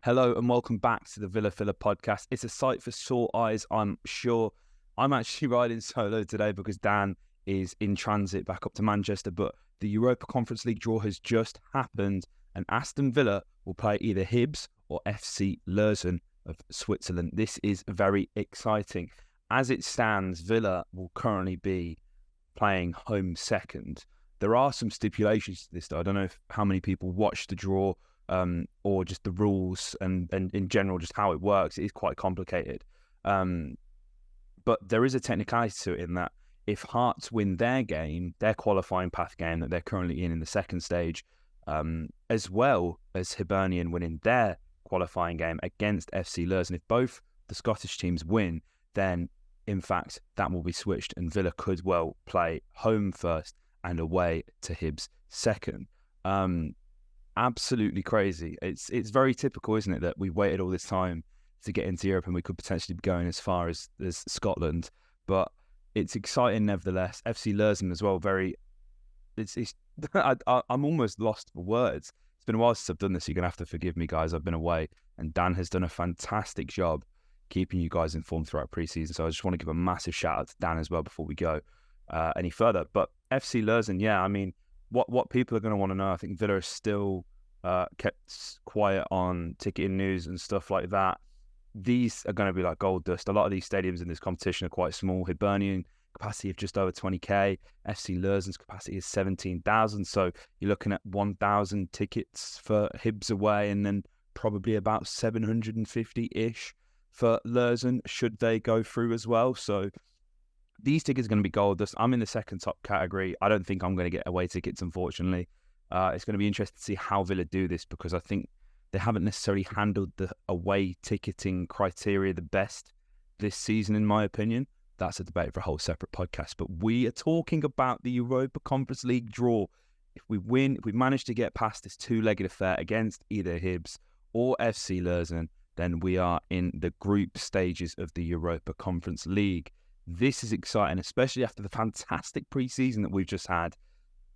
Hello and welcome back to the Villa Filler podcast. It's a sight for sore eyes, I'm sure. I'm actually riding solo today because Dan is in transit back up to Manchester, but the Europa Conference League draw has just happened and Aston Villa will play either Hibs or FC Luzern of Switzerland. This is very exciting. As it stands, Villa will currently be playing home second. There are some stipulations to this, though. I don't know how many people watch the draw or just the rules and in general, just how it works. It is quite complicated. But there is a technicality to it in that if Hearts win their game, their qualifying path game that they're currently in the second stage, as well as Hibernian winning their qualifying game against FC Luzern, if both the Scottish teams win, then in fact that will be switched and Villa could well play home first and away to Hibs second. Absolutely crazy. It's very typical, isn't it, that we waited all this time to get into Europe and we could potentially be going as far as Scotland. But it's exciting nevertheless. FC Luzern as well. I'm almost lost for words. It's been a while since I've done this. You're gonna have to forgive me, guys. I've been away, and Dan has done a fantastic job keeping you guys informed throughout pre-season. So I just want to give a massive shout out to Dan as well before we go any further. But FC Luzern, yeah, I mean, what people are going to want to know, I think Villa is still kept quiet on ticketing news and stuff like that. These are going to be like gold dust. A lot of these stadiums in this competition are quite small. Hibernian capacity of just over 20k. FC Luzern's capacity is 17,000. So you're looking at 1,000 tickets for Hibs away, and then probably about 750-ish for Luzern should they go through as well. So these tickets are going to be gold dust. I'm in the second top category. I don't think I'm going to get away tickets, unfortunately. It's going to be interesting to see how Villa do this, because I think they haven't necessarily handled the away ticketing criteria the best this season, in my opinion. That's a debate for a whole separate podcast. But we are talking about the Europa Conference League draw. If we win, if we manage to get past this two-legged affair against either Hibs or FC Luzern, then we are in the group stages of the Europa Conference League. This is exciting, especially after the fantastic pre-season that we've just had,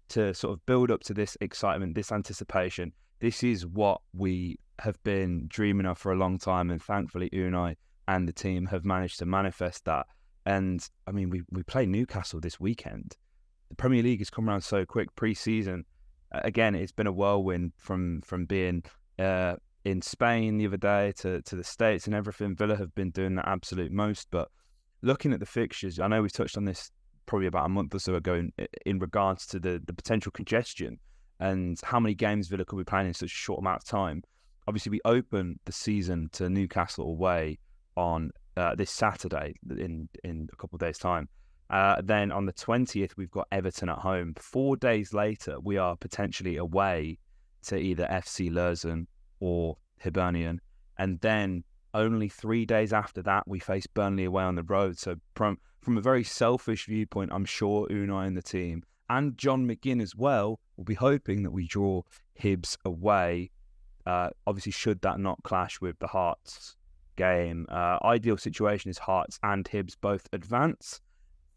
to sort of build up to this excitement, this anticipation. This is what we have been dreaming of for a long time, and thankfully Unai and the team have managed to manifest that. And I mean, we play Newcastle this weekend. The Premier League has come around so quick pre-season. Again, it's been a whirlwind from being in Spain the other day to the States and everything. Villa have been doing the absolute most. But looking at the fixtures, I know we've touched on this probably about a month or so ago in regards to the potential congestion and how many games Villa could be playing in such a short amount of time. Obviously, we open the season to Newcastle away on this Saturday in a couple of days' time. Then on the 20th, we've got Everton at home. 4 days later, we are potentially away to either FC Luzern or Hibernian. And then only 3 days after that, we face Burnley away on the road. So from a very selfish viewpoint, I'm sure Unai and the team and John McGinn as well will be hoping that we draw Hibs away. Obviously, should that not clash with the Hearts game, ideal situation is Hearts and Hibs both advance.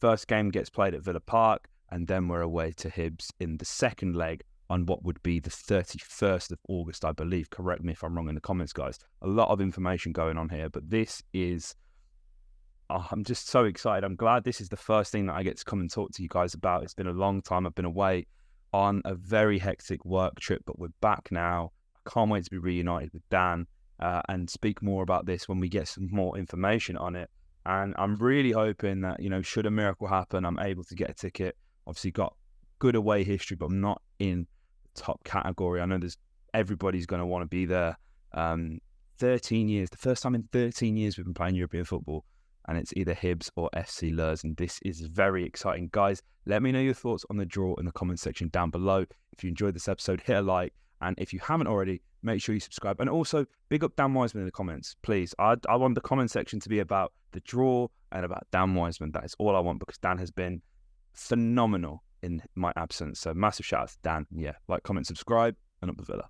First game gets played at Villa Park, and then we're away to Hibs in the second leg on what would be the 31st of August, I believe. Correct me if I'm wrong in the comments, guys. A lot of information going on here, but this is... I'm just so excited. I'm glad this is the first thing that I get to come and talk to you guys about. It's been a long time. I've been away on a very hectic work trip, but we're back now. I can't wait to be reunited with Dan and speak more about this when we get some more information on it. And I'm really hoping that, should a miracle happen, I'm able to get a ticket. Obviously got good away history, but I'm not in the top category. I know everybody's going to want to be there. 13 years, the first time in 13 years we've been playing European football, and it's either Hibs or FC Luzern. This is very exciting. Guys, let me know your thoughts on the draw in the comment section down below. If you enjoyed this episode, hit a like. And if you haven't already, make sure you subscribe. And also, big up Dan Wiseman in the comments, please. I want the comment section to be about the draw and about Dan Wiseman. That is all I want, because Dan has been phenomenal in my absence. So massive shout out to Dan. Yeah, like, comment, subscribe, and up the Villa.